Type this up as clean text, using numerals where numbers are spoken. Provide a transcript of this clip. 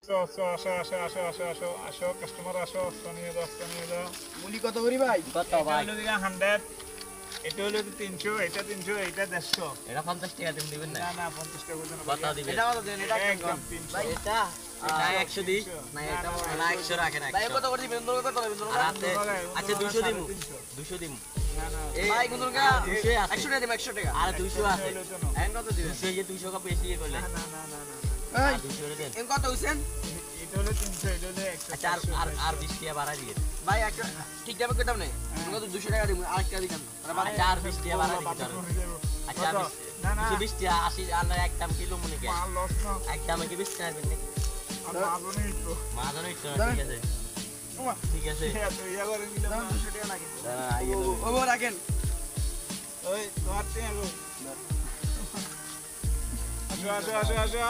আসো কাস্টমার আসো নিয়ে যাও মুলি কত করি ভাই? কত ভাই? এটা হলো 100, এটা হলো 300, এটা 300, এটা 150। এটা 50 টাকা তুমি দিবেন না? না না 50 টাকা করে কত দিবেন? এটা কত দেন? এটা একদম কেমন? 300। ভাই এটা এটা 100 দিই না, এটা না 100 রাখেন। ভাই 100 কত করে দিবেন? কত দিবেন? আর আছে আচ্ছা 200 দিমু 200 দিমু না না এই ভাই কত টাকা? 200 আছে 100 টাকা দিবেন, 100 টাকা। আর 200 আছে এখন কত দিবেন? 200 যে 200 কা বেশি করলে না না না না এই 200 রে দেন। এম কত হইছেন? এটা হলো 300, এটা হলো 100। আচ্ছা আর 20 টাকা বাড়াই দিয়ে ভাই একটা ঠিক যাবে কইতাম না। কত 200 টাকা দিবেন, আর টাকা দিবেন না। আচ্ছা আর 20 টাকা বাড়াই দিতে পারো। আচ্ছা না না 20 টাকা 80 আর একদম কিলো মনে কে মাল লস না একদম কি 20 টাকা দিবেন নাকি? আর মালও তো মাঝানো একটু ঠিক আছে ওমা ঠিক আছে এত ইয়া করে নিলাম না 200 টাকা লাগে দাঁড়া আইয়ে ও ও রাখেন। ওই তোমার তে আসো আসো আসো আসো